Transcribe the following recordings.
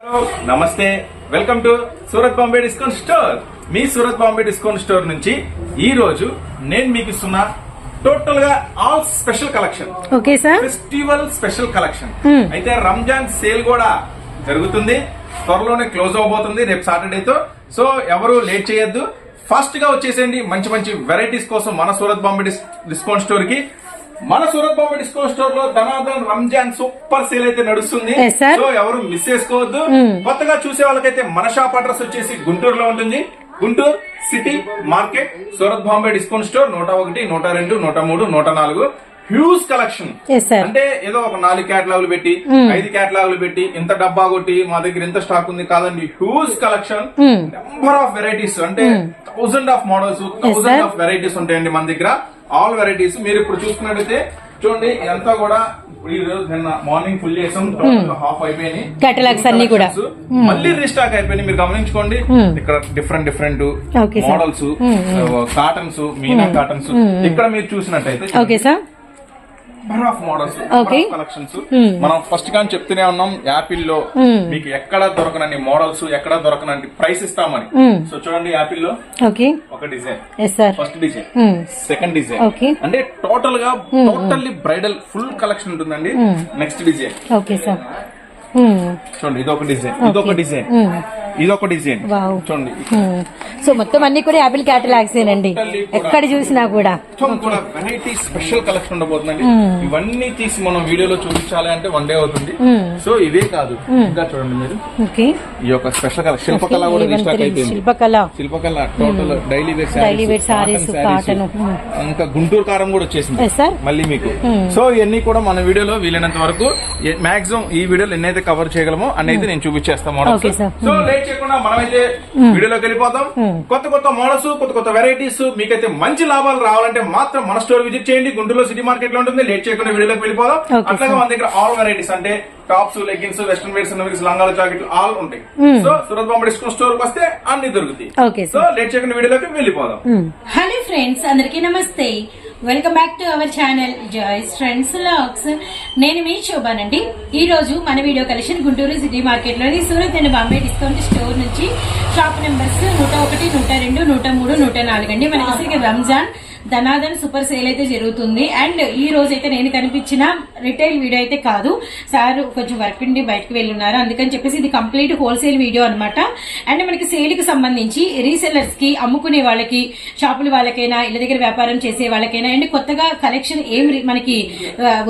నమస్తే, welcome to Surat Bombay discount store. Me Surat Bombay discount store నుంచి ఈ రోజు నేను మీకు ఇస్తున్న టోటల్ గా all special collection. Okay sir, festival special collection. అయితే రంజాన్ సేల్ కూడా జరుగుతుంది, త్వరలోనే క్లోజ్ అవబోతుంది రేపు సాటర్డేతో. సో ఎవరు లేట్ చేయొద్దు, ఫాస్ట్ గా వచ్చేసేయండి. మంచి మంచి వెరైటీస్ కోసం మన సూరత్ బాంబే డిస్కౌంట్ స్టోర్ కి. మన సూరత్ బాంబే డిస్కౌంట్ స్టోర్ లో ధనాధన్ రంజాన్ సూపర్ సేల్ అయితే నడుస్తుంది. సో ఎవరు మిస్ చేసుకోవద్దు. కొత్తగా చూసే వాళ్ళకైతే మన షాప్ అడ్రస్ వచ్చేసి గుంటూరులో ఉంటుంది. Guntur city market Surat Bombay discount store 101, 102, 103, 104. Huge collection. అంటే ఏదో ఒక 4 క్యాటలాగులు పెట్టి 5 క్యాటలాగులు పెట్టి ఇంత డబ్బా కొట్టి మా దగ్గర ఇంత స్టాక్ ఉంది కాదండి. Huge collection, number of varieties, అంటే 1000 ఆఫ్ మోడల్స్, 1000 ఆఫ్ వెరైటీస్ ఉంటాయండి మన దగ్గర. ఆల్ వెరైటీస్ మీరు ఇప్పుడు చూసుకున్నట్టయితే చూడండి, ఎంత కూడా ఈ రోజు నిన్న మార్నింగ్ ఫుల్ చేసాం, హాఫ్ అయిపోయినాయి కేటలాగ్స్ అన్ని కూడా. మళ్ళీ రీస్టాక్ అయిపోయినాయి. మీరు గమనించుకోండి, ఇక్కడ different models, cottons, Meena cottons. ఇక్కడ మీరు చూసినట్టయితే మోడల్స్, కలెక్షన్స్. మనం ఫస్ట్ గా చెప్తూనే ఉన్నాం, యాపిల్ లో మీకు ఎక్కడ దొరకనండి మోడల్స్, ఎక్కడ దొరకనండి ప్రైస్ ఇస్తామని. సో చూడండి, యాపిల్ లో ఒక design, first design, second design, అంటే టోటల్లీ బ్రైడల్ ఫుల్ కలెక్షన్ ఉంటుందండి. నెక్స్ట్ డిజైన్ చూడండి, ఇదొక డిజైన్, ఇదొక డిజైన్, ఇదొక డిజైన్ చూడండి. సో మొత్తం అన్ని కూడా యాపిల్ క్యాటలాగ్స్ ఏనండి, ఎక్కడ చూసినా కూడా వెరైటీ స్పెషల్ కలెక్షన్ ఉండబోతుందండి. ఇవన్నీ తీసి మనం వీడియోలో చూపించాలి అంటే 1 డే అవుతుంది. సో ఇవే కాదు, ఇంకా చూడండి మీరు, ఈ యొక్క స్పెషల్ కలర్ శిల్పకళ కూడా రీస్టాక్ అయిపోయింది. శిల్పకళ టోటల్ డైలీ వేర్ సారీస్, ఇంకా గుంటూరు కారం కూడా వచ్చేసింది మళ్ళీ మీకు. సో ఇవన్నీ కూడా మన వీడియోలో వీలైనంత వరకు మాక్సిమం ఈ వీడియోలో ఎన్నైతే కవర్ చేయగలమో అన్నైతే నేను చూపించేస్తాను మోడల్స్. సో లేట్ చేయకుండా మనమైతే వీడియోలోకి వెళ్ళిపోతాం. కొత్త మోడల్స్, కొత్త వెరైటీస్, మీకైతే మంచి లాభాలు రావాలంటే మాత్రం మన స్టోర్ విజిట్ చేయండి. గుంటూరులో సిటీ మార్కెట్ లో ఉంటుంది. లేట్ చేయకుండా వీడియోలోకి వెళ్ళిపోదాం. అట్లాగే మన దగ్గర ఆల్ వెరైటీస్, అంటే టాప్స్, లెగ్గిన్స్, వెస్టర్న్ వేర్స్, లంగాలు, జాకెట్లు ఆల్ ఉంటాయి. So Surat Bombay discount store కి వస్తే అన్ని దొరుకుతాయి. సో లేట్ చేయకుండా వీడియోలోకి వెళ్ళిపోదాం. హలో ఫ్రెండ్స్, అందరికీ నమస్తే. Welcome back to our channel joys trends vlogs. నేను మీ శోభానండి. ఈ రోజు మన video collection Guntur city market లోని Surat and Bombay discount store నుంచి షాప్ నెంబర్స్ 101, 102, 103, 104 అండి. మనకి రంజాన్ ధనాధన్ సూపర్ సేల్ అయితే జరుగుతుంది. అండ్ ఈ రోజు అయితే నేను కనిపించిన రిటైల్ వీడియో అయితే కాదు, సార్ కొంచెం వర్క్ ఉండి బయటకు వెళ్ళున్నారు, అందుకని చెప్పేసి ఇది కంప్లీట్ హోల్సేల్ వీడియో అనమాట. అండ్ మనకి సేల్ కి సంబంధించి రీసెల్లర్స్ కి, అమ్ముకునే వాళ్ళకి, షాపుల వాళ్ళకైనా, ఇళ్ళ దగ్గర వ్యాపారం చేసే వాళ్ళకైనా, అండ్ కొత్తగా కలెక్షన్ ఏం మనకి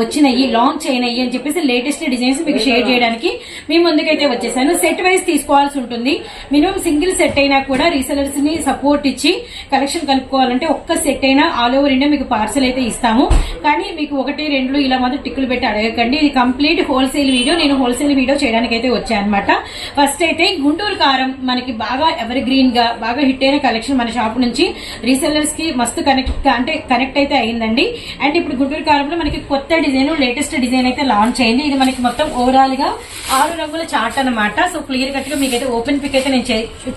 వచ్చినాయి, లాంచ్ అయినాయి అని చెప్పేసి లేటెస్ట్ డిజైన్స్ మీకు షేర్ చేయడానికి మీ ముందుకైతే వచ్చేసాను. సెట్ వైజ్ తీసుకోవాల్సి ఉంటుంది. మినిమం సింగిల్ సెట్ అయినా కూడా రీసెల్లర్స్ ని సపోర్ట్ ఇచ్చి కలెక్షన్ కలుపుకోవాలంటే ఒక్క సెట్ అయినా ఆల్ ఓవర్ ఇండియా మీకు పార్సల్ అయితే ఇస్తాము. కానీ మీకు 1, 2 ఇలా మాత్రం టిక్కులు పెట్టి అడగకండి. ఇది కంప్లీట్ హోల్సేల్ వీడియో. నేను హోల్సేల్ వీడియో చేయడానికి అయితే వచ్చానమాట. ఫస్ట్ అయితే గుంటూరు కారం మనకి బాగా ఎవర్ గ్రీన్ గా బాగా హిట్ అయిన కలెక్షన్ మన షాప్ నుంచి రీసెల్లర్స్ కి మస్తు కనెక్ట్ అయితే అయిందండి. అండ్ ఇప్పుడు గుంటూరు కారంలో మనకి కొత్త డిజైన్, లేటెస్ట్ డిజైన్ అయితే లాంచ్ అయింది. ఇది మనకి మొత్తం ఓవరాల్ గా 6 రంగుల చార్ట్ అనమాట. సో క్లియర్ కట్ గా మీకైతే ఓపెన్ పిక్ అయితే నేను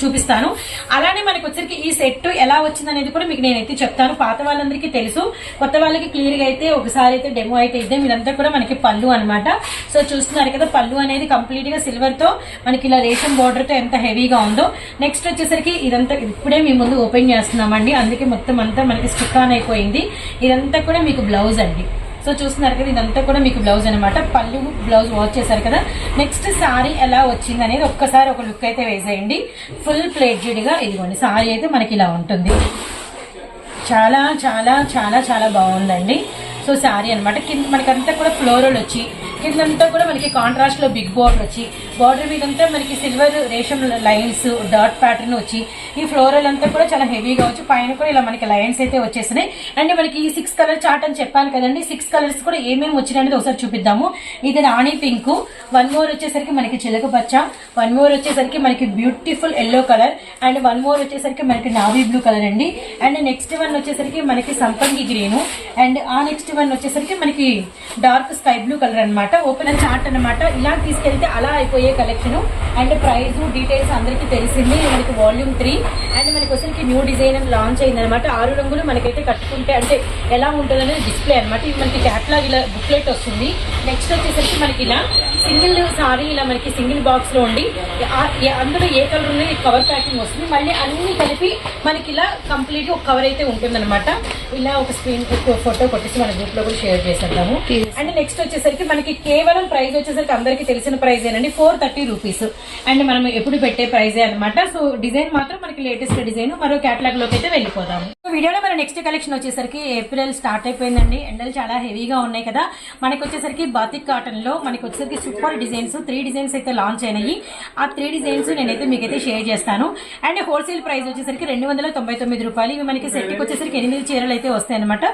చూపిస్తాను. అలానే మనకి వచ్చరికి ఈ సెట్ ఎలా వచ్చింది అనేది కూడా మీకు నేనైతే చెప్తాను. పాత వాళ్ళందరికీ తెలుసు, కొత్త వాళ్ళకి క్లియర్ గా అయితే ఒకసారి అయితే డెమో అయితే ఇద్దాం. ఇదంతా కూడా మనకి పళ్ళు అనమాట. సో చూస్తున్నారు కదా, పళ్ళు అనేది కంప్లీట్ గా సిల్వర్ తో మనకి ఇలా రేషన్ బోర్డర్ తో ఎంత హెవీగా ఉందో. నెక్స్ట్ వచ్చేసరికి ఇదంతా ఇప్పుడే మీ ముందు ఓపెన్ చేస్తున్నామండి, అందుకే మొత్తం అంతా మనకి స్టిక్ ఆన్ అయిపోయింది. ఇదంతా కూడా మీకు బ్లౌజ్ అండి. సో చూస్తున్నారు కదా, ఇదంతా కూడా మీకు బ్లౌజ్ అనమాట. పళ్ళు బ్లౌజ్ వాచ్ చేశారు కదా. నెక్స్ట్ సారీ ఎలా వచ్చింది అనేది ఒక్కసారి ఒక లుక్ అయితే వేసేయండి. ఫుల్ ప్లేటెడ్ గా ఇదిగోండి, సారీ అయితే మనకి ఇలా ఉంటుంది. చాలా చాలా చాలా చాలా బాగుందండి. సో శారీ అనమాట. కింద మనకంతా కూడా ఫ్లోరల్ వచ్చి, కిందంతా కూడా మనకి కాంట్రాస్ట్ లో బిగ్ బార్డర్ వచ్చి, బార్డర్ మీదంతా మనకి సిల్వర్ రేషం లైన్స్, డాట్ ప్యాటర్న్ వచ్చి, ఈ ఫ్లోరల్ అంతా కూడా చాలా హెవీగా వచ్చి, పైన కూడా ఇలా మనకి లైన్స్ అయితే వచ్చేసినాయి. అండ్ మనకి ఈ 6 కలర్ చార్ట్ అని చెప్పాను కదండి. 6 కలర్స్ కూడా ఏమేమి వచ్చినాయనేది ఒకసారి చూపిద్దాము. ఇది రాణి పింక్, 1 మోర్ వచ్చేసరికి మనకి చిలక పచ్చ, 1 మోర్ వచ్చేసరికి మనకి beautiful yellow colour, and 1 more వచ్చేసరికి మనకి నావీ బ్లూ కలర్ అండి. అండ్ నెక్స్ట్ వన్ వచ్చేసరికి మనకి సంపంగి గ్రీన్, అండ్ ఆ నెక్స్ట్ వన్ వచ్చేసరికి మనకి డార్క్ స్కై బ్లూ కలర్ అనమాట. ఓపెన్ చార్ట్ అనమాట. ఇలా తీసుకెళ్తే అలా అయిపోయే కలెక్షన్. అండ్ ప్రైస్ డీటెయిల్స్ అందరికీ తెలిసింది. మనకి వాల్యూమ్ 3 అండ్ మనకి వచ్చరికి న్యూ డిజైన్ లాంచ్ అయింది అనమాట. 6 రంగులు మనకైతే కట్టుకుంటే అంటే ఎలా ఉంటుంది అనేది డిస్ప్లే అనమాట. ఇది మనకి క్యాటలాగ్ ఇలా బుక్లెట్ వస్తుంది. నెక్స్ట్ వచ్చేసరికి మనకి ఇలా సింగిల్ సారీ ఇలా మనకి సింగిల్ బాక్స్ లో ఉండి అందులో ఏ కలర్ ఉంది కవర్ ప్యాకింగ్ వస్తుంది. మళ్ళీ అన్ని కలిపి మనకి ఇలా కంప్లీట్ ఒక కవర్ అయితే ఉంటుందన్నమాట. ఇలా ఒక స్క్రీన్ ఫోటో కొట్టేసి మన గ్రూప్ లో కూడా షేర్ చేసేద్దాము. అండ్ నెక్స్ట్ వచ్చేసరికి మనకి కేవలం ప్రైస్ వచ్చేసరికి అందరికి తెలిసిన ప్రైస్ ఏనండి, 430 రూపీస్. అండ్ మనం ఎప్పుడు పెట్టే ప్రైజే అనమాట. సో డిజైన్ మాత్రం మనకి లేటెస్ట్ డిజైన్. మరో కేటలాగ్ లోకి అయితే వెళ్ళిపోదాము. వీడియోలో మన నెక్స్ట్ కలెక్షన్ వచ్చేసరికి ఏప్రిల్ స్టార్ట్ అయిపోయిందండి. ఎండలు చాలా హెవీగా ఉన్నాయి కదా. మనకి వచ్చేసరికి బాతిక్ కాటన్ లో మనకి వచ్చేసరికి సూపర్ డిజైన్స్ 3 డిజైన్స్ అయితే లాంచ్ అయినాయి. ఆ 3 డిజైన్స్ నేనైతే మీకైతే షేర్ చేస్తాను. అండ్ హోల్సేల్ ప్రైస్ వచ్చేసరికి 299 రూపాయలు. ఇవి మనకి సెట్ కి వచ్చేసరికి 8 చీరలు అయితే వస్తాయి అనమాట.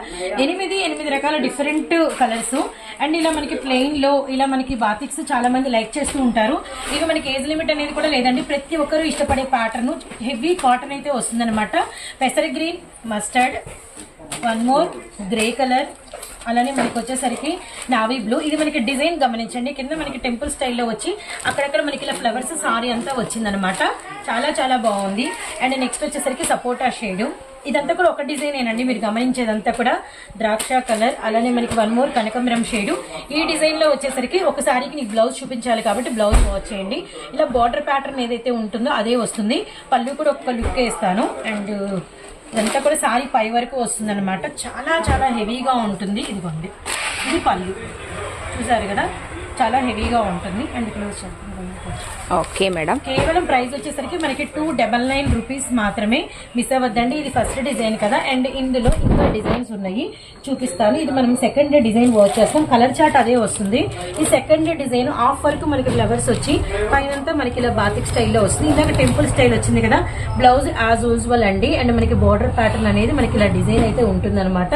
8 రకాల డిఫరెంట్ కలర్స్. అండ్ ఇలా మనకి ప్లెయిన్ లో ఇలా మనకి బాతిక్స్ చాలా మంది లైక్ చేస్తూ ఉంటారు. ఇక మనకి ఏజ్ లిమిట్ అనేది కూడా లేదండి. ప్రతి ఒక్కరు ఇష్టపడే ప్యాటర్న్ హెవీ కాటన్ అయితే వస్తుంది అనమాట. పెసర green, mustard, one more grey colour, అలానే మనకి వచ్చేసరికి నావీ బ్లూ. ఇది మనకి డిజైన్ గమనించండి. కింద మనకి టెంపుల్ స్టైల్లో వచ్చి అక్కడక్కడ మనకి ఇలా ఫ్లవర్స్ సారీ అంతా వచ్చిందనమాట. చాలా చాలా బాగుంది. అండ్ నెక్స్ట్ వచ్చేసరికి సపోటా షేడ్. ఇదంతా కూడా ఒక డిజైన్ ఏనండి. మీరు గమనించేదంతా కూడా ద్రాక్ష కలర్, అలానే మనకి వన్ మోర్ కనకమరం షేడ్. ఈ డిజైన్ లో వచ్చేసరికి ఒక సారీకి నీకు బ్లౌజ్ చూపించాలి కాబట్టి బ్లౌజ్ వాచ్ చేయండి. ఇలా బార్డర్ ప్యాటర్న్ ఏదైతే ఉంటుందో అదే వస్తుంది. పళ్ళు కూడా ఒక లుక్ వేస్తాను. అండ్ ఇదంతా కూడా సారీ పై వరకు వస్తుంది అనమాట. చాలా చాలా హెవీగా ఉంటుంది. ఇదిగోండి, ఇది పళ్ళు చూసారు కదా, చాలా హెవీగా ఉంటుంది. అండ్ క్లోజ్ చేస్తాను. Okay madam. కేవలం ప్రైస్ వచ్చేసరికి మనకి 299 రూపీస్ మాత్రమే. మిస్ అవ్వద్దండి. ఇది ఫస్ట్ డిజైన్ కదా. అండ్ ఇందులో ఇంకా డిజైన్స్ ఉన్నాయి, చూపిస్తాను. ఇది మనం సెకండ్ డిజైన్ వర్క్ చేస్తాం. కలర్ చార్ట్ అదే వస్తుంది. ఈ సెకండ్ డిజైన్ హాఫ్ వరకు మనకి ఫ్లవర్స్ వచ్చి పైనంతా మనకి ఇలా బాతిక్ స్టైల్లో వస్తుంది. ఇందాక టెంపుల్ స్టైల్ వచ్చింది కదా. బ్లౌజ్ యాజ్ యూజువల్ అండి. అండ్ మనకి బోర్డర్ ప్యాటర్న్ అనేది మనకి ఇలా డిజైన్ అయితే ఉంటుంది అనమాట.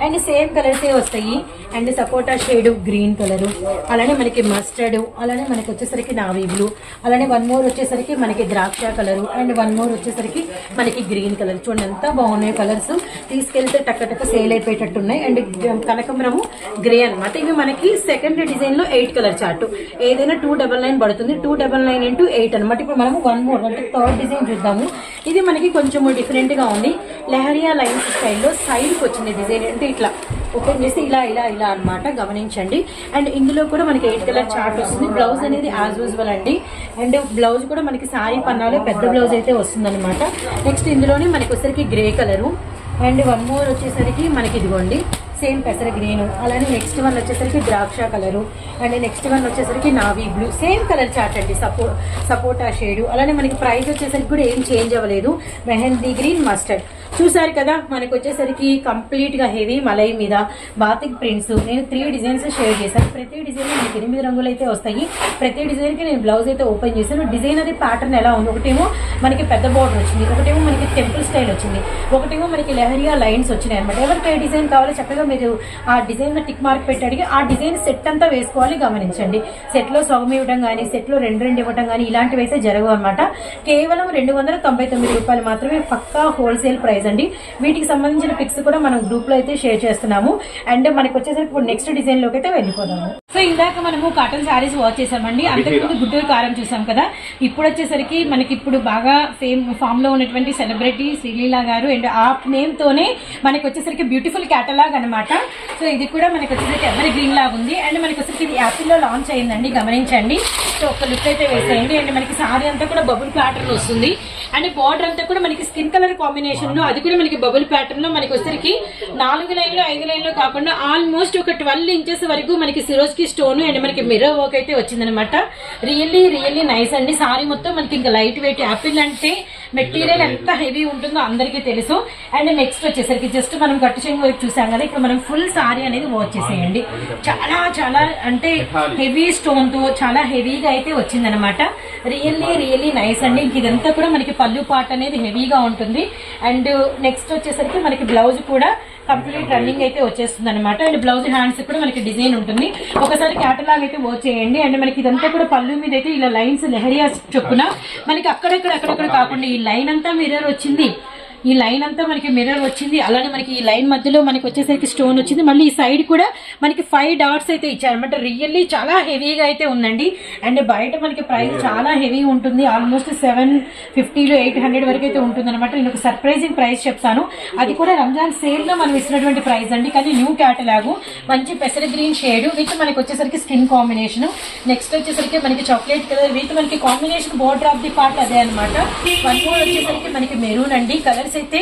అండ్ సేమ్ కలర్స్ వస్తాయి. And sapota shade green colour, అలానే మనకి మస్టర్డ్, అలానే మనకి వచ్చేసరికి నావీ బ్లూ, అలానే వన్ మోర్ వచ్చేసరికి మనకి ద్రాక్ష కలర్, అండ్ వన్ మోర్ వచ్చేసరికి మనకి గ్రీన్ కలర్. చూడండి ఎంత బాగున్నాయి కలర్స్. తీసుకెళ్తే టక్క సేల్ అయిపోయేటట్టు ఉన్నాయి. అండ్ కనకమరము గ్రే అనమాట. ఇవి మనకి సెకండ్ డిజైన్ లో 8 కలర్ చార్ట్. ఏదైనా 299 పడుతుంది. 299 into 8 అనమాట. ఇప్పుడు మనము వన్ మోర్ అంటే థర్డ్ డిజైన్ చూద్దాము. ఇది మనకి కొంచెం డిఫరెంట్ గా ఉంది. లెహరియా లైన్స్ స్టైల్లో సైడ్ కి వచ్చింది డిజైన్. అంటే ఇట్లా ఓపెన్ చేసి ఇలా ఇలా ఇలా అనమాట. గమనించండి. అండ్ ఇందులో కూడా మనకి 8 కలర్ చార్ట్ వస్తుంది. బ్లౌజ్ అనేది యాజ్ యూజువల్ అండి. అండ్ బ్లౌజ్ కూడా మనకి సారీ పన్నాలో పెద్ద బ్లౌజ్ అయితే వస్తుంది అనమాట. నెక్స్ట్ ఇందులోనే మనకి వచ్చేసరికి grey colour. And one more వచ్చేసరికి మనకి ఇదిగోండి సేమ్ పెసర గ్రీన్. అలానే నెక్స్ట్ వన్ వచ్చేసరికి ద్రాక్ష కలరు. అండ్ నెక్స్ట్ వన్ వచ్చేసరికి navy blue. Same colour chart అండి, సపోటా షేడ్. అలానే మనకి ప్రైస్ వచ్చేసరికి కూడా ఏం చేంజ్ అవ్వలేదు. Mehndi green, mustard. చూసారు కదా, మనకి వచ్చేసరికి కంప్లీట్ గా హెవీ మలై మీద బాతిక్ ప్రింట్స్. నేను 3 డిజైన్స్ షేర్ చేశాను. ప్రతి డిజైన్ మనకి 8 రంగులు అయితే వస్తాయి. ప్రతి డిజైన్ కి నేను బ్లౌజ్ అయితే ఓపెన్ చేశాను. డిజైన్ అది ప్యాటర్న్ ఎలా ఉంది, ఒకటేమో మనకి పెద్ద బోర్డర్ వచ్చింది, ఒకటేమో మనకి టెంపుల్ స్టైల్ వచ్చింది, ఒకటేమో మనకి లెహరియా లైన్స్ వచ్చినాయి అనమాట. ఎవరికి ఏ డిజైన్ కావాలో చక్కగా మీరు ఆ డిజైన్ లో టిక్ మార్క్ పెట్టి అడిగి ఆ డిజైన్ సెట్ అంతా వేసుకోవాలి. గమనించండి, సెట్ లో సగం ఇవ్వడం కానీ, సెట్ లో రెండు ఇవ్వడం కానీ ఇలాంటివి అయితే జరగవు అనమాట. కేవలం 299 రూపాయలు మాత్రమే. పక్కా హోల్సేల్ ప్రైస్ అండి. వీటికి సంబంధించిన పిక్స్ కూడా మనం గ్రూప్ లో అయితే షేర్ చేస్తున్నాము. అండ్ మనకి వచ్చేసరికి ఇప్పుడు నెక్స్ట్ డిజైన్ లోకి అయితే వెళ్ళిపోదాము. సో ఇందాక మనము కాటన్ శారీస్ వాచ్ చేసామండి. అంతకుముందు గుంటూరు కారం చూసాం కదా. ఇప్పుడు వచ్చేసరికి మనకి ఇప్పుడు బాగా ఫామ్ లో ఉన్నటువంటి సెలబ్రిటీ శ్రీలీల గారు అండ్ ఆ నేమ్ తోనే మనకి వచ్చేసరికి బ్యూటిఫుల్ కేటలాగ్ అనమాట. సో ఇది కూడా మనకి వచ్చేసరికి ఎవరి గ్రీన్ లాగా ఉంది. అండ్ మనకి వచ్చేసరికి ఇది యాపిల్ లో లాంచ్ అయిందండి. గమనించండి. సో ఒక లుక్ అయితే వేసేయండి. అండ్ మనకి సారీ అంతా కూడా బబుల్ ప్యాటర్న్ వస్తుంది. అండ్ బార్డర్ అంతా కూడా మనకి స్కిన్ కలర్ కాంబినేషన్ లో, అది కూడా మనకి బబుల్ ప్యాటర్న్ లో మనకి వచ్చేసరికి 4 లైన్లు 5 లైన్లు కాకుండా ఆల్మోస్ట్ ఒక 12 ఇంచెస్ వరకు మనకి సిరోజ్ కి స్టోన్ అండ్ మనకి మిర్రర్ వర్క్ అయితే వచ్చిందనమాట. రియల్లీ నైస్ అండి. సారీ మొత్తం మనకి ఇంకా లైట్ వెయిట్. యాపిల్ అంటే మెటీరియల్ ఎంత హెవీ ఉంటుందో అందరికీ తెలుసు. అండ్ నెక్స్ట్ వచ్చేసరికి జస్ట్ మనం కట్టు చెంగు వరకు చూసాం కదా. ఇప్పుడు మనం ఫుల్ సారీ అనేది వాచ్ చేసేయండి. చాలా చాలా అంటే హెవీ స్టోన్ తో చాలా హెవీగా అయితే వచ్చిందనమాట. రియల్లీ నైస్ అండి. ఇంక ఇదంతా కూడా మనకి పళ్ళు పార్ట్ అనేది హెవీగా ఉంటుంది. అండ్ నెక్స్ట్ వచ్చేసరికి మనకి బ్లౌజ్ కూడా కంప్లీట్ రన్నింగ్ అయితే వచ్చేస్తుంది అనమాట. అండ్ బ్లౌజ్ హ్యాండ్స్ కూడా మనకి డిజైన్ ఉంటుంది. ఒకసారి కేటలాగ్ అయితే వాచ్ చేయండి. అండ్ మనకి ఇదంతా కూడా పళ్ళు మీద అయితే ఇలా లైన్స్ లెహరియా చొప్పున మనకి అక్కడక్కడ కాకుండా ఈ లైన్ అంతా మిర్రర్ వచ్చింది. ఈ లైన్ అంతా మనకి మిర్రర్ వచ్చింది, అలానే మనకి ఈ లైన్ మధ్యలో మనకి వచ్చేసరికి స్టోన్ వచ్చింది. మళ్ళీ ఈ సైడ్ కూడా మనకి 5 డాట్స్ అయితే ఇచ్చారనమాట. రియల్లీ చాలా హెవీగా అయితే ఉందండి. అండ్ బయట మనకి ప్రైస్ చాలా హెవీ ఉంటుంది, ఆల్మోస్ట్ 750 to 800 వరకు అయితే ఉంటుంది అనమాట. నేను ఒక సర్ప్రైజింగ్ ప్రైస్ చెప్తాను, అది కూడా రంజాన్ సేల్ లో మనం ఇచ్చినటువంటి ప్రైస్ అండి. కానీ న్యూ క్యాటలాగ్, మంచి పెసర గ్రీన్ షేడ్ విత్ మనకి వచ్చేసరికి స్కిన్ కాంబినేషన్. నెక్స్ట్ వచ్చేసరికి మనకి చాక్లెట్ కలర్ విత్ మనకి combination border of the part అదే అనమాట. 1 more వచ్చేసరికి మనకి మెరూన్ అండి. కలర్స్ అయితే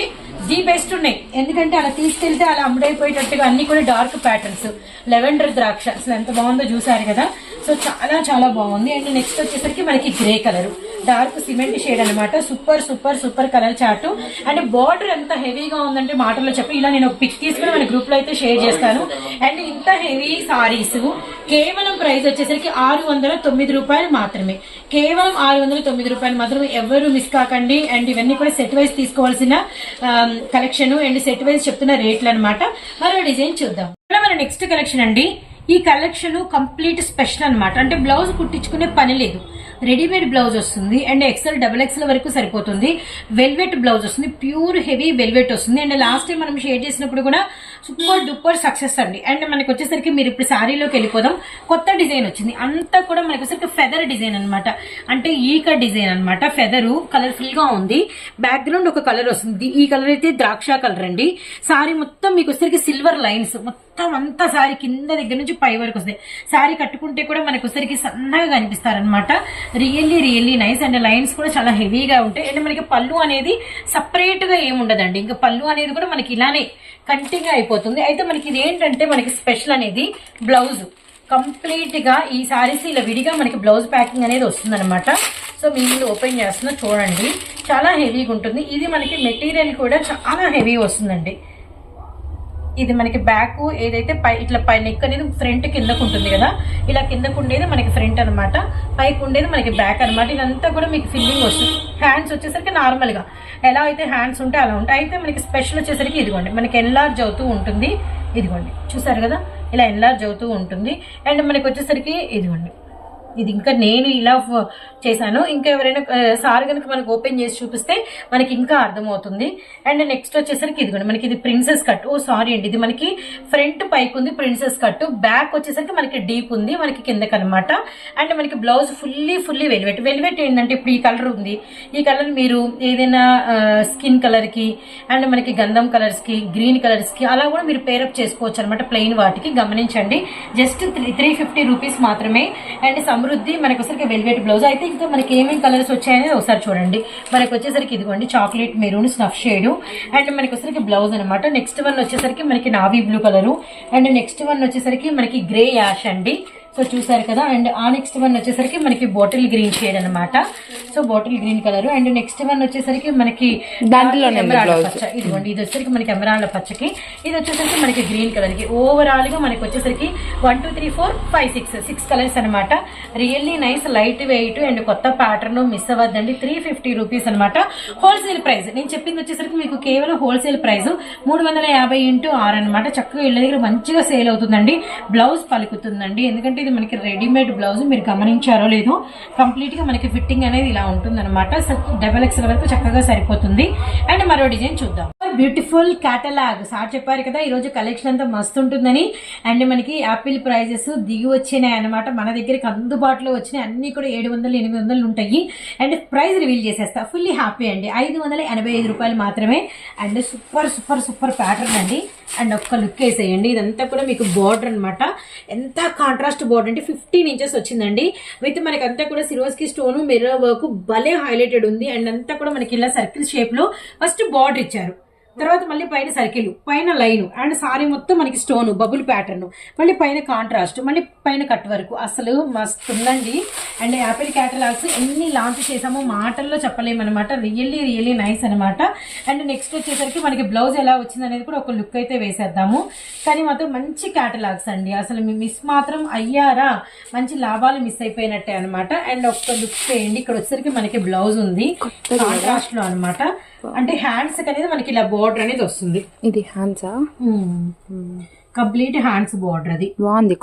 ది బెస్ట్ ఉన్నాయి, ఎందుకంటే అలా తీసుకెళ్తే అలా అమ్ముడైపోయేటట్టుగా అన్ని కూడా డార్క్ ప్యాటర్న్స్. లెవెండర్ ద్రాక్ష అసలు ఎంత బాగుందో చూసారు కదా. సో చాలా చాలా బాగుంది. అండ్ నెక్స్ట్ వచ్చేసరికి మనకి grey colour, dark cement shade అనమాట. Super super super colour chart. And border ఎంత హెవీగా ఉందంటే మాటల్లో చెప్పి, ఇలా నేను ఒక పిక్ తీసుకుని మన గ్రూప్ లో అయితే షేర్ చేస్తాను. అండ్ ఇంత హెవీ సారీస్ కేవలం ప్రైస్ వచ్చేసరికి 609 రూపాయలు మాత్రమే, కేవలం 609 రూపాయలు మాత్రమే. ఎవరు మిస్ కాకండి. అండ్ ఇవన్నీ కూడా సెట్ వైజ్ తీసుకోవాల్సిన కలెక్షన్ అండ్ సెట్ వైజ్ చెప్తున్న రేట్లు అనమాట. మరో డిజైన్ చూద్దాం. మన నెక్స్ట్ కలెక్షన్ అండి. ఈ కలెక్షన్ కంప్లీట్ స్పెషల్ అనమాట. అంటే బ్లౌజ్ కుట్టించుకునే పని లేదు, రెడీమేడ్ బ్లౌజ్ వస్తుంది. అండ్ XL, XXL వరకు సరిపోతుంది. వెల్వెట్ బ్లౌజ్ వస్తుంది, ప్యూర్ హెవీ వెల్వెట్ వస్తుంది. అండ్ లాస్ట్ టైం మనం షేర్ చేసినప్పుడు కూడా సూపర్ డూపర్ సక్సెస్ అండి. అండ్ మనకి వచ్చేసరికి మీరు ఇప్పుడు శారీలోకి వెళ్ళిపోదాం. కొత్త డిజైన్ వచ్చింది, అంతా కూడా మనకి వచ్చేసరికి ఫెదర్ డిజైన్ అనమాట. అంటే ఈక డిజైన్ అనమాట. ఫెదరు కలర్ఫుల్ గా ఉంది. బ్యాక్గ్రౌండ్ ఒక కలర్ వస్తుంది, ఈ కలర్ అయితే ద్రాక్ష కలర్ అండి. శారీ మొత్తం మీకు వచ్చేసరికి సిల్వర్ లైన్స్ మొత్తం అంతా శారీ కింద దగ్గర నుంచి పై వరకు వస్తాయి. శారీ కట్టుకుంటే కూడా మనకు వచ్చేసరికి సన్నగా కనిపిస్తారనమాట. Really really nice. And lines కూడా చాలా హెవీగా ఉంటాయి. అండ్ మనకి పళ్ళు అనేది సపరేట్ గా ఏముండదండి. ఇంకా పళ్ళు అనేది కూడా మనకి ఇలానే కంటిన్యూ అయిపోతుంది. అయితే మనకి ఇది ఏంటంటే మనకి స్పెషల్ అనేది బ్లౌజ్ కంప్లీట్ గా ఈ సారీస్ ఇలా విడిగా మనకి బ్లౌజ్ ప్యాకింగ్ అనేది వస్తుంది అనమాట. సో మీ ముందు ఓపెన్ చేస్తున్నా చూడండి, చాలా హెవీగా ఉంటుంది. ఇది మనకి మెటీరియల్ కూడా చాలా హెవీ వస్తుందండి. ఇది మనకి బ్యాక్ ఏదైతే పై ఇట్లా పై నెక్ అనేది ఫ్రంట్ కిందకు ఉంటుంది కదా, ఇలా కిందకు ఉండేది మనకి ఫ్రంట్ అనమాట, పైకి ఉండేది మనకి బ్యాక్ అనమాట. ఇదంతా కూడా మీకు ఫిల్లింగ్ వస్తుంది. హ్యాండ్స్ వచ్చేసరికి నార్మల్ గా ఎలా అయితే హ్యాండ్స్ ఉంటే అలా ఉంటాయి. అయితే మనకి స్పెషల్ వచ్చేసరికి ఇదిగోండి మనకి ఎన్లార్జ్ అవుతూ ఉంటుంది. ఇదిగోండి చూసారు కదా, ఇలా ఎన్లార్జ్ అవుతూ ఉంటుంది. అండ్ మనకి వచ్చేసరికి ఇదిగోండి, ఇది ఇంకా నేను ఇలా చేశాను. ఇంకా ఎవరైనా సార్ కనుక మనకు ఓపెన్ చేసి చూపిస్తే మనకి ఇంకా అర్థమవుతుంది. అండ్ నెక్స్ట్ వచ్చేసరికి ఇదిగోండి మనకి ఇది ప్రిన్సెస్ కట్. ఓ సారీ అండి, ఇది మనకి ఫ్రంట్ పైకి ఉంది ప్రిన్సెస్ కట్, బ్యాక్ వచ్చేసరికి మనకి డీప్ ఉంది మనకి కిందకి అనమాట. అండ్ మనకి బ్లౌజ్ ఫుల్లీ వెల్వెట్. వెల్వెట్ ఏంటంటే ఇప్పుడు ఈ కలర్ ఉంది, ఈ కలర్ మీరు ఏదైనా స్కిన్ కలర్ కి అండ్ మనకి గంధం కలర్స్ కి గ్రీన్ కలర్స్ కి అలా కూడా మీరు పేరప్ చేసుకోవచ్చు అనమాట. ప్లెయిన్ వాటికి గమనించండి, జస్ట్ 350 రూపీస్ మాత్రమే. అండ్ సమృద్ధి మనకి వచ్చేసరికి వెల్వెట్ బ్లౌజ్. అయితే ఇంకా మనకి ఏమేమి కలర్స్ వచ్చాయనేది ఒకసారి చూడండి. మనకి వచ్చేసరికి ఇదిగోండి chocolate maroon snuff shade and మనకి వచ్చేసరికి బ్లౌజ్ అనమాట. నెక్స్ట్ వన్ వచ్చేసరికి మనకి navy blue colour and next one వచ్చేసరికి మనకి గ్రే యాష్ అండి. సో చూసారు కదా. అండ్ ఆ నెక్స్ట్ వన్ వచ్చేసరికి మనకి బాటిల్ గ్రీన్ షేడ్ అనమాట. So bottle green colour. And next one వచ్చేసరికి మనకి ఎమరాల్డ్ పచ్చ. ఇదిగోండి ఇది వచ్చేసరికి మనకి ఎమరాల్డ్ పచ్చకి, ఇది వచ్చేసరికి మనకి గ్రీన్ కలర్ కి. ఓవరాల్ గా మనకి వచ్చేసరికి 1 2 3 4 5 6 కలర్స్ అనమాట. Really nice, light weight and కొత్త ప్యాటర్న్. మిస్ అవ్వద్దండి. 350 రూపీస్ అనమాట హోల్సేల్ ప్రైస్. నేను చెప్పింది వచ్చేసరికి మీకు కేవలం హోల్సేల్ ప్రైస్ 350 × 6 అనమాట. చక్కగా ఇళ్ళ దగ్గర మంచిగా సేల్ అవుతుందండి. బ్లౌజ్ పలుకుతుందండి, ఎందుకంటే ఇది మనకి రెడీమేడ్ బ్లౌజ్. మీరు గమనించారో లేదో, కంప్లీట్ గా మనకి ఫిట్టింగ్ అనేది ఇలా ఉంటుంది అనమాట. XXL వరకు చక్కగా సరిపోతుంది. అండ్ మరో డిజైన్ చూద్దాం. Beautiful catalogue. సార్ చెప్పారు కదా ఈ రోజు కలెక్షన్ అంతా మస్తు ఉంటుందని. అండ్ మనకి యాపిల్ ప్రైజెస్ దిగి వచ్చినాయి అనమాట. మన దగ్గరికి అందుబాటులో వచ్చినాయి అన్ని కూడా 700 800 ఉంటాయి. అండ్ ప్రైస్ రివీల్ చేసేస్తా. ఫుల్లీ హ్యాపీ అండి. 585 రూపాయలు మాత్రమే. And super super super pattern అండి. అండ్ ఒక్క లుక్ వేసేయండి. ఇదంతా కూడా మీకు బార్డర్ అనమాట. ఎంత కాంట్రాస్ట్ బార్డర్ అంటే 15 ఇంచెస్ వచ్చిందండి. విత్ మనకి అంతా కూడా సిరోస్కి స్టోన్ మిర్రర్ వర్క్ భలే హైలైటెడ్ ఉంది. అండ్ అంతా కూడా మనకి ఇలా సర్కిల్ షేప్ లో ఫస్ట్ బార్డర్ ఇచ్చారు, తర్వాత మళ్ళీ పైన సర్కిల్, పైన లైన్ అండ్ సారీ మొత్తం మనకి స్టోన్ బబుల్ ప్యాటర్న్, మళ్ళీ పైన కాంట్రాస్ట్, మళ్ళీ పైన కట్ వరకు. అసలు మస్తు ఉందండి. అండ్ యాపిల్ క్యాటలాగ్స్ ఎన్ని లాంచ్ చేసామో మాటల్లో చెప్పలేమన్నమాట. రియల్లీ నైస్ అనమాట. అండ్ నెక్స్ట్ వచ్చేసరికి మనకి బ్లౌజ్ ఎలా వచ్చింది అనేది కూడా ఒక లుక్ అయితే వేసేద్దాము. కానీ మాత్రం మంచి క్యాటలాగ్స్ అండి. అసలు మీ మిస్ మాత్రం అయ్యారా, మంచి లాభాలు మిస్ అయిపోయినట్టే అనమాట. అండ్ ఒక్క లుక్ చేయండి. ఇక్కడ వచ్చేసరికి మనకి బ్లౌజ్ ఉంది కాంట్రాస్ట్ లో అనమాట. అంటే హ్యాండ్స్ అనేది మనకి ఇలా బోర్డర్ అనేది వస్తుంది. ఇది హ్యాండ్సా? కంప్లీట్ హ్యాండ్స్ బార్డర్ అది బాగుంది.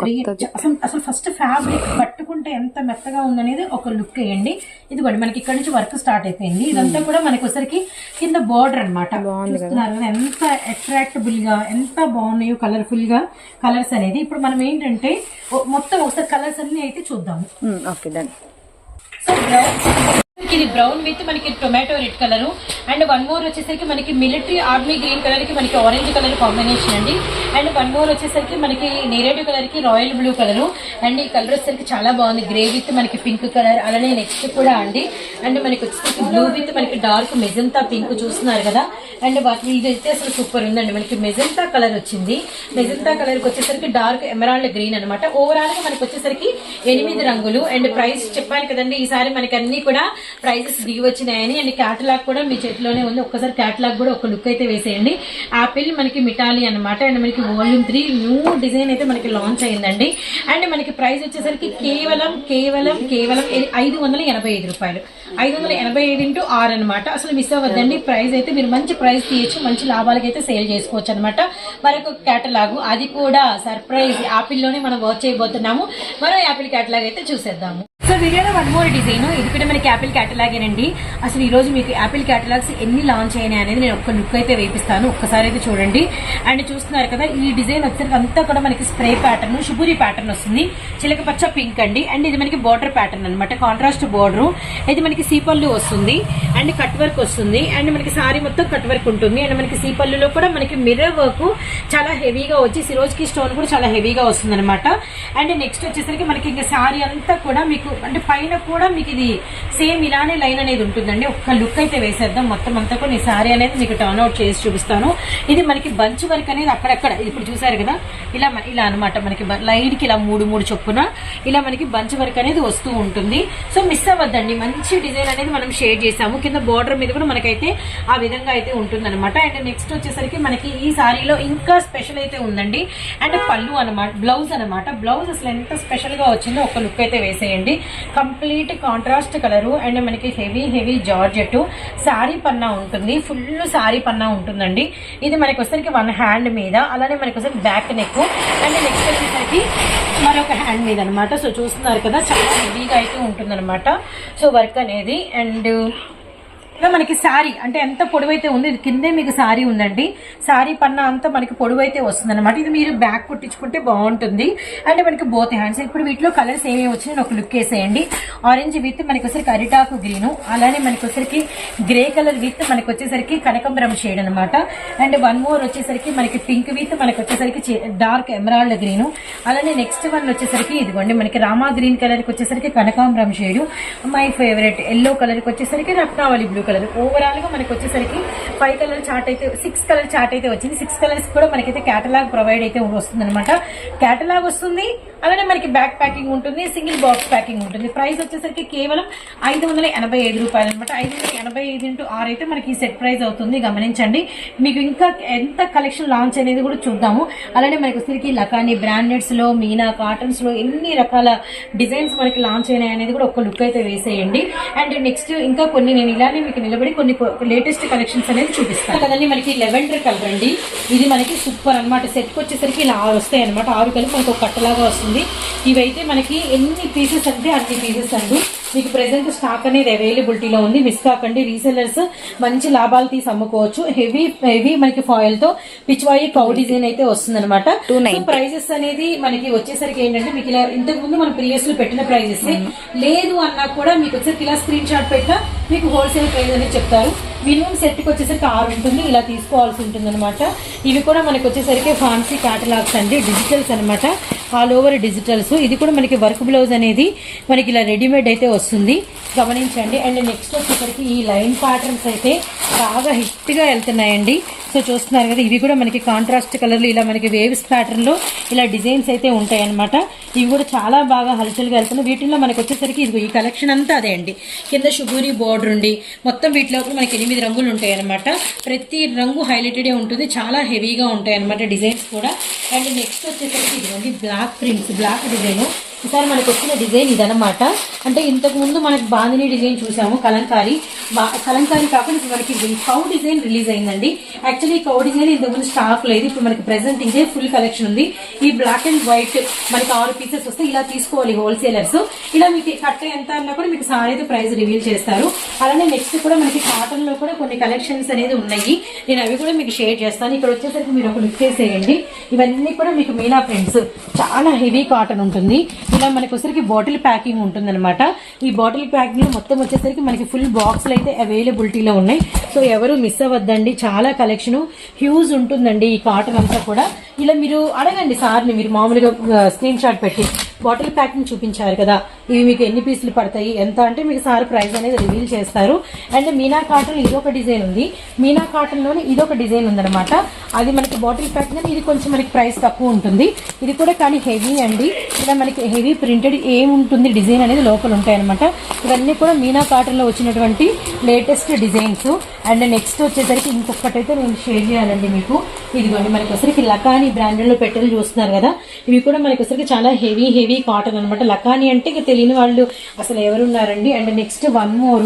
అసలు ఫస్ట్ ఫ్యాబ్రిక్ పట్టుకుంటే ఎంత మెత్తగా ఉందనేది ఒక లుక్ వేయండి. ఇదిగోండి మనకి ఇక్కడ నుంచి వర్క్ స్టార్ట్ అయిపోయింది. ఇదంతా కూడా మనకి ఒకసారికి కింద బార్డర్ అనమాట. చూస్తున్నారు కదా ఎంత అట్రాక్టబుల్ గా ఎంత బాగున్నాయో కలర్ఫుల్ గా కలర్స్ అనేది. ఇప్పుడు మనం ఏంటంటే మొత్తం ఒకసారి కలర్స్ అన్ని అయితే చూద్దాము. Okay done. సో ఇది బ్రౌన్ విత్ మనకి tomato red colour and one more వచ్చేసరికి మనకి మిలిటరీ ఆర్మీ గ్రీన్ కలర్ కి మనకి ఆరెంజ్ కలర్ కాంబినేషన్ అండి. అండ్ వన్ మోర్ వచ్చేసరికి మనకి నేరేటివ్ కలర్ కి రాయల్ బ్లూ కలర్ అండ్ ఈ కలర్ వచ్చేసరికి చాలా బాగుంది. గ్రే విత్ మనకి పింక్ కలర్. అలానే నెక్స్ట్ కూడా అండి అండ్ మనకి వచ్చేసరికి బ్లూ విత్ మనకి డార్క్ మెజంతా పింక్ చూస్తున్నారు కదా. అండ్ ఇది అయితే అసలు సూపర్ ఉందండి. మనకి మెజంతా కలర్ వచ్చింది. మెజంతా కలర్ కి వచ్చేసరికి డార్క్ ఎమరాల్డ్ గ్రీన్ అనమాట. ఓవరాల్ గా మనకి వచ్చేసరికి 8 రంగులు. అండ్ ప్రైస్ చెప్పాను కదండి, ఈసారి మనకి అన్ని కూడా ప్రైజెస్ దిగి వచ్చినాయని. అండ్ క్యాటలాగ్ కూడా మీ చేతిలోనే ఉంది. ఒక్కసారి క్యాటలాగ్ కూడా ఒక లుక్ అయితే వేసేయండి. యాపిల్ మనకి మిటాలి అనమాట. అండ్ మనకి వాల్యూమ్ 3 న్యూ డిజైన్ అయితే మనకి లాంచ్ అయిందండి. అండ్ మనకి ప్రైస్ వచ్చేసరికి కేవలం 585 రూపాయలు. 585 ఇంటూ 6 అనమాట. అసలు మిస్ అవ్వద్దండి. ప్రైస్ అయితే మీరు మంచి ప్రైస్ తీయచ్చు, మంచి లాభాలకి అయితే సేల్ చేసుకోవచ్చు అనమాట. మరొక క్యాటలాగ్ అది కూడా సర్ప్రైజ్ యాపిల్ లోనే మనం వర్క్ చేయబోతున్నాము. మరో యాపిల్ క్యాటలాగ్ అయితే చూసేద్దాము. సో వీడియోలో వన్ మోర్ డిజైన్. ఇది కూడా మనకి యాపిల్ క్యాటలాగేనండి. అసలు ఈ రోజు మీకు యాపిల్ క్యాటలాగ్స్ ఎన్ని లాంచ్ అయినాయి అనేది నేను ఒక్క లుక్ అయితే వేపిస్తాను. ఒక్కసారి అయితే చూడండి. అండ్ చూస్తున్నారు కదా ఈ డిజైన్ వచ్చేసరికి అంతా కూడా మనకి స్ప్రే ప్యాటర్న్, శుభూరి ప్యాటర్న్ వస్తుంది. చిలక పచ్చ పింక్ అండి. అండ్ ఇది మనకి బార్డర్ ప్యాటర్న్ అనమాట. Contrast border. ఇది మనకి సీపల్లు వస్తుంది అండ్ కట్ వర్క్ వస్తుంది. అండ్ మనకి సారీ మొత్తం కట్ వర్క్ ఉంటుంది. అండ్ మనకి సీపల్లులో కూడా మనకి మిర్రర్ వర్క్ చాలా హెవీగా వచ్చి సిరోజ్కి స్టోన్ కూడా చాలా హెవీగా వస్తుంది అనమాట. అండ్ నెక్స్ట్ వచ్చేసరికి మనకి ఇంకా సారీ అంతా కూడా మీకు అంటే పైన కూడా మీకు ఇది సేమ్ ఇలానే లైన్ అనేది ఉంటుందండి. ఒక్క లుక్ అయితే వేసేద్దాం. మొత్తం అంతా కూడా ఈ సారీ అనేది మీకు టర్న్ అవుట్ చేసి చూపిస్తాను. ఇది మనకి బంచ్ వర్క్ అనేది అక్కడక్కడ ఇప్పుడు చూసారు కదా ఇలా అనమాట. మనకి లైన్ కి ఇలా 3 చొప్పున ఇలా మనకి బంచ్ వర్క్ అనేది వస్తూ ఉంటుంది. సో మిస్ అవ్వద్దండి. మంచి డిజైన్ అనేది మనం షేర్ చేసాము. కింద బార్డర్ మీద కూడా మనకైతే ఆ విధంగా అయితే ఉంటుంది అనమాట. అండ్ నెక్స్ట్ వచ్చేసరికి మనకి ఈ సారీలో ఇంకా స్పెషల్ అయితే ఉందండి. అండ్ పళ్ళు అనమాట, బ్లౌజ్ అనమాట. బ్లౌజ్ అసలు ఎంత స్పెషల్ గా వచ్చిందో ఒక లుక్ అయితే వేసేయండి. కంప్లీట్ కాంట్రాస్ట్ కలరు అండ్ మనకి హెవీ జార్జెట్ సారీ పన్నా ఉంటుంది. ఫుల్ సారీ పన్నా ఉంటుందండి. ఇది మనకి వచ్చేసరికి 1 హ్యాండ్ మీద, అలానే మనకి వచ్చేసరికి బ్యాక్ నెక్ అండ్ నెక్స్ట్ వచ్చేసరికి మరొక హ్యాండ్ మీద అనమాట. సో చూస్తున్నారు కదా చాలా హెవీగా అయితే ఉంటుంది అనమాట. సో వర్క్ అనేది అండ్ ఇలా మనకి సారీ అంటే ఎంత పొడవైతే ఉంది, ఇది కిందే మీకు సారీ ఉందండి. సారీ పన్నా అంతా మనకి పొడవైతే వస్తుంది అనమాట. ఇది మీరు బ్యాక్ కుట్టించుకుంటే బాగుంటుంది. అంటే మనకి బోత్ హ్యాండ్స్. ఇప్పుడు వీటిలో కలర్స్ ఏమేమి వచ్చినాయి ఒక లుక్ వేసేయండి. ఆరెంజ్ విత్ మనకి వచ్చేసరికి అరిటాకు గ్రీన్, అలానే మనకి వచ్చేసరికి గ్రే కలర్ విత్ మనకి వచ్చేసరికి కనకంబరం షేడ్ అనమాట. అండ్ వన్ మోర్ వచ్చేసరికి మనకి పింక్ విత్ మనకి వచ్చేసరికి డార్క్ ఎమరాల్డ్ గ్రీన్. అలానే నెక్స్ట్ వన్ వచ్చేసరికి ఇదిగోండి మనకి రామా గ్రీన్ కలర్ కి వచ్చేసరికి కనకాంబరం shade. My favourite yellow colour కి వచ్చేసరికి రత్నావళి బ్లూ కలర్. ఓవరాల్ గా మనకి వచ్చేసరికి 5 కలర్ చార్ట్ అయితే 6 కలర్ చార్ట్ అయితే వచ్చింది. 6 కలర్స్ కూడా మనకైతే క్యాటలాగ్ ప్రొవైడ్ అయితే వస్తుంది అనమాట. క్యాటలాగ్ వస్తుంది, అలానే మనకి బ్యాక్ ప్యాకింగ్ ఉంటుంది, సింగిల్ బాక్స్ ప్యాకింగ్ ఉంటుంది. ప్రైస్ వచ్చేసరికి కేవలం 585 రూపాయలు అనమాట. 585 ఇంటూ 6 అయితే మనకి ఈ సెట్ ప్రైస్ అవుతుంది. గమనించండి. మీకు ఇంకా ఎంత కలెక్షన్ లాంచ్ అనేది కూడా చూద్దాము. అలానే మనకి వచ్చేసరికి లకాని బ్రాండెడ్స్ లో, మీనా కాటన్స్ లో ఎన్ని రకాల డిజైన్స్ మనకి లాంచ్ అయినాయి అనేది కూడా ఒక లుక్ అయితే వేసేయండి. అండ్ నెక్స్ట్ ఇంకా కొన్ని నేను ఇలానే మీకు నిలబడి కొన్ని లేటెస్ట్ కలెక్షన్స్ అనేది చూపిస్తాను కదండి. మనకి లెవెండర్ కలర్ అండి. ఇది మనకి సూపర్ అనమాట. సెట్ వచ్చేసరికి ఇలా వస్తాయి అనమాట. 6 కలిపి మనకి ఒక కట్టలాగా వస్తుంది. ఇవైతే మనకి ఎన్ని పీసెస్ అంటే అన్ని పీసెస్ అండి. మీకు ప్రెసెంట్ స్టాక్ అనేది అవైలబిలిటీలో ఉంది. మిస్ కాకండి. రీసెల్లర్స్ మంచి లాభాలు తీసి అమ్ముకోవచ్చు. హెవీ మనకి ఫాయిల్ తో పిచ్వాయి కౌ డిజైన్ అయితే వస్తుంది అనమాట. ప్రైజెస్ అనేది మనకి వచ్చేసరికి ఏంటంటే మీకు ఇలా ఇంతకు ముందు మనం ప్రీవియస్ లో పెట్టిన ప్రైజెస్ లేదు అన్నా కూడా మీకు వచ్చేసరికి ఇలా స్క్రీన్ షాట్ పెట్టినా మీకు హోల్సేల్ ప్రైస్ అనేది చెప్తారు. మినిమం సెట్ కి వచ్చేసరికి 6 ఉంటుంది. ఇలా తీసుకోవాల్సి ఉంటుంది అనమాట. ఇవి కూడా మనకి వచ్చేసరికి ఫ్యాన్సీ క్యాటలాగ్స్ అండి. డిజిటల్స్ అనమాట. All over digitals. ఇది కూడా మనకి వర్క్ బ్లౌజ్ అనేది మనకి ఇలా రెడీమేడ్ అయితే వస్తుంది. గమనించండి. అండ్ నెక్స్ట్ వచ్చేసరికి ఈ లైన్ ప్యాటర్న్స్ అయితే బాగా హిట్ గా వెళ్తున్నాయండి. సో చూస్తున్నారు కదా ఇవి కూడా మనకి కాంట్రాస్ట్ కలర్లు ఇలా మనకి వేవ్స్ ప్యాటర్న్ లో ఇలా డిజైన్స్ అయితే ఉంటాయి అనమాట. ఇవి కూడా చాలా బాగా హల్చల్గా వెళ్తున్నాయి. వీటిల్లో మనకి వచ్చేసరికి ఇది ఈ కలెక్షన్ అంతా అదే అండి. కింద షుగూరి బోర్డర్ ఉండి మొత్తం వీటిలో మనకి 8 రంగులు ఉంటాయి అనమాట. ప్రతి రంగు హైలైటెడ్ ఉంటుంది. చాలా హెవీగా ఉంటాయి అనమాట డిజైన్స్ కూడా. అండ్ నెక్స్ట్ వచ్చేసరికి ఇదిగోండి బ్లాక్ ప్రింట్స్, బ్లాక్ డిజైన్ ఈసారి మనకు వచ్చిన డిజైన్ ఇదనమాట. అంటే ఇంతకు ముందు మనకి బాందిని డిజైన్ చూసాము, కలంకారీ కాకుండా ఇప్పుడు మనకి కౌ డిజైన్ రిలీజ్ అయిందండి. యాక్చువల్లీ ఈ కౌ డిజైన్ ఇంతకుముందు స్టాక్ లేదు, ఇప్పుడు మనకి ప్రెసెంట్ ఇదే ఫుల్ కలెక్షన్ ఉంది. ఈ బ్లాక్ అండ్ వైట్ మనకి 6 పీసెస్ వస్తే ఇలా తీసుకోవాలి హోల్సేలర్స్. ఇలా మీకు కట్ట ఎంత అన్నా కూడా మీకు సారీ అయితే ప్రైస్ రివీల్ చేస్తారు. అలానే నెక్స్ట్ కూడా మనకి కాటన్ లో కూడా కొన్ని కలెక్షన్స్ అనేది ఉన్నాయి, నేను అవి కూడా మీకు షేర్ చేస్తాను. ఇక్కడ వచ్చేసరికి మీరు ఒక లుక్ చేసేయండి. ఇవన్నీ కూడా మీకు మీనా ప్రింట్స్, చాలా హెవీ కాటన్ ఉంటుంది. ఇలా మనకి వచ్చేసరికి బాటిల్ ప్యాకింగ్ ఉంటుంది అనమాట. ఈ బాటిల్ ప్యాకింగ్ లో మొత్తం వచ్చేసరికి మనకి ఫుల్ బాక్స్లు అయితే అవైలబిలిటీలో ఉన్నాయి. సో ఎవరు మిస్ అవ్వద్దండి, చాలా కలెక్షన్ హ్యూజ్ ఉంటుందండి ఈ కాటన్ అంతా కూడా. ఇలా మీరు అడగండి సార్ని, మీరు మామూలుగా స్క్రీన్ షాట్ పెట్టి బాటిల్ ప్యాకింగ్ చూపించారు కదా, ఇవి మీకు ఎన్ని పీసులు పడతాయి ఎంత అంటే మీకు సార్ ప్రైస్ అనేది రివీల్ చేస్తారు. అండ్ మీనా కాటన్ ఇదొక డిజైన్ ఉంది, మీనా కాటన్ లోనే ఇదొక డిజైన్ ఉందన్నమాట. అది మనకి బాటిల్ ప్యాకింగ్, ఇది కొంచెం మనకి ప్రైస్ తక్కువ ఉంటుంది. ఇది కూడా కానీ హెవీ అండి, ఇలా మనకి హెవీ ప్రింటెడ్ ఏముంటుంది డిజైన్ అనేది లోపల ఉంటాయి అనమాట. ఇవన్నీ కూడా మీనా కాటన్ లో వచ్చినటువంటి లేటెస్ట్ డిజైన్స్. అండ్ నెక్స్ట్ వచ్చేసరికి ఇంకొకటైతే నేను షేర్ చేయాలండి మీకు. ఇదిగోండి మనకి వచ్చరికి లకానీ బ్రాండెడ్ లో పెట్టెలు చూస్తున్నారు కదా, ఇవి కూడా మనకి వచ్చరికి చాలా హెవీ కాటన్ అనమాట. లకానీ అంటే ఇక తెలియని వాళ్ళు అసలు ఎవరున్నారండి. And next one more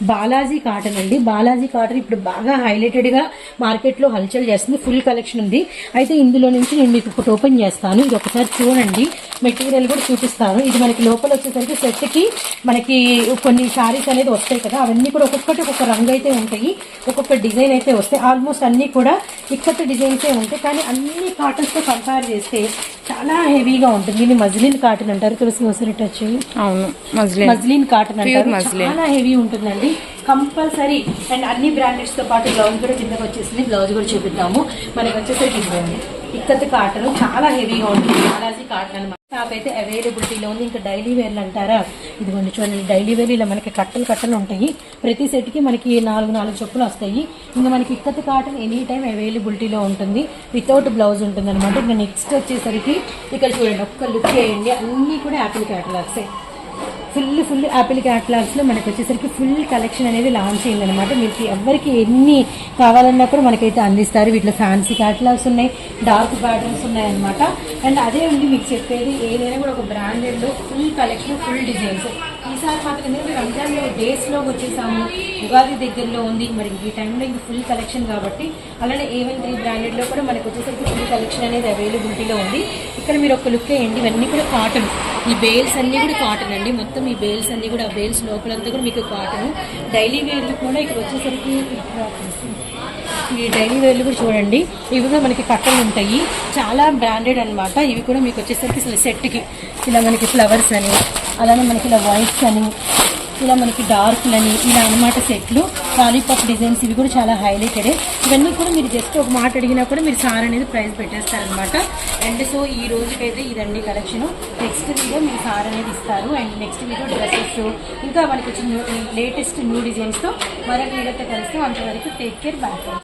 Balaji cotton అండి. బాలాజీ కాటన్ ఇప్పుడు బాగా హైలైటెడ్ గా మార్కెట్ లో హల్చల్ చేస్తుంది, ఫుల్ కలెక్షన్ ఉంది. అయితే ఇందులో నుంచి నేను మీకు ఒకటి ఓపెన్ చేస్తాను, ఇది ఒకసారి చూడండి, మెటీరియల్ కూడా చూపిస్తాను. ఇది మనకి లోపల వచ్చేసరికి సెట్ కి మనకి కొన్ని శారీస్ అనేది వస్తాయి కదా, అవన్నీ కూడా ఒక్కొక్కటి ఒక్కొక్క రంగు అయితే ఉంటాయి, ఒక్కొక్క డిజైన్ అయితే వస్తాయి. ఆల్మోస్ట్ అన్ని కూడా ఇక్కటి డిజైన్సే ఉంటాయి, కానీ అన్ని కాటన్స్ తో కంపేర్ చేస్తే చాలా హెవీగా ఉంటుంది. ఇది మజ్లిన్ కాటన్ అంటారు, తులసి వసరి టచ్. అవును, మజ్లిన్ కాటన్ అంటారు, చాలా హెవీ ఉంటుందండి కంపల్సరీ. అండ్ అన్ని బ్రాండెడ్స్ తో పాటు బ్లౌజ్ కూడా కిందకి వచ్చేసింది, బ్లౌజ్ కూడా చూపిద్దాము. మనకి వచ్చేసరికి ఇవ్వండి ఇక్కత్ కాటన్, చాలా హెవీగా ఉంటుంది, బాలాజీ కాటన్ అనమాట. షాప్ అయితే అవైలబిలిటీలో ఉంది. ఇంకా డైలీ వేర్లు అంటారా, ఇదిగోండి చూడండి, డైలీ వేర్లు ఇలా మనకి కట్టలు ఉంటాయి, ప్రతి సెట్ కి మనకి 4 చొప్పులు వస్తాయి. ఇంకా మనకి ఇక్కత్ కాటన్ ఎనీ టైం అవైలబిలిటీలో ఉంటుంది, వితౌట్ బ్లౌజ్ ఉంటుంది అనమాట. ఇంకా నెక్స్ట్ వచ్చేసరికి ఇక్కడ చూడండి, ఒక్క లుక్ చేయండి, అన్నీ కూడా యాపిల్ క్యాటలాగ్సే, ఫుల్ యాపిల్ క్యాటలాగ్స్ లో మనకి వచ్చేసరికి ఫుల్ కలెక్షన్ అనేది లాంచ్ అయింది అనమాట. మీకు ఎవరికి ఎన్ని కావాలన్నా కూడా మనకైతే అందిస్తారు. వీటిలో ఫ్యాన్సీ క్యాటలాగ్స్ ఉన్నాయి, డార్క్ ప్యాటర్న్స్ ఉన్నాయి అనమాట. అండ్ అదే ఉంది మీకు చెప్పేది, ఏదైనా కూడా ఒక బ్రాండెడ్ లో ఫుల్ కలెక్షన్, ఫుల్ డిజైన్స్. ఈసారి మాత్రం ఎందుకంటే రంజాన్ డేస్ లో వచ్చేసాము, ఉగాది దగ్గరలో ఉంది, మరి ఈ టైంలో ఇంకా ఫుల్ కలెక్షన్ కాబట్టి. అలానే A13 బ్రాండెడ్ లో కూడా మనకి వచ్చేసరికి ఫుల్ కలెక్షన్ అనేది అవైలబిలిటీలో ఉంది. ఇక్కడ మీరు ఒక లుక్ వేయండి, ఇవన్నీ కూడా కాటన్, ఈ బేల్స్ అన్ని కూడా కాటన్ అండి. మొత్తం ఈ బేల్స్ అన్ని కూడా, ఆ బేల్స్ లోపలంతా కూడా మీకు కాటన్. డైలీ వేర్లు కూడా ఇక్కడ వచ్చేసరికి ఈ డైలీ వేర్లు కూడా చూడండి, ఇవి కూడా మనకి కట్టలు ఉంటాయి, చాలా బ్రాండెడ్ అనమాట. ఇవి కూడా మీకు వచ్చేసరికి అసలు సెట్కి ఇలా మనకి ఫ్లవర్స్ అని, అలానే మనకి ఇలా వైట్స్ అని, ఇలా మనకి డార్క్లని, ఇలా అనమాట సెట్లు. లాలీపాప్ డిజైన్స్ ఇవి కూడా చాలా హైలైటెడ్. ఇవన్నీ కూడా మీరు జస్ట్ ఒక మాట అడిగినా కూడా మీరు సార్ అనేది ప్రైస్ పెట్టేస్తారనమాట. అండ్ సో ఈ రోజుకైతే ఇదండి కలెక్షన్. నెక్స్ట్ వీడియో మీకు సార్ అనేది ఇస్తారు. అండ్ నెక్స్ట్ వీడియో డ్రెస్సెస్, ఇంకా మనకి వచ్చిన లేటెస్ట్ న్యూ డిజైన్స్తో మరొక వీడియోతో కలిస్తే అంతవరకు టేక్ కేర్, బాయ్.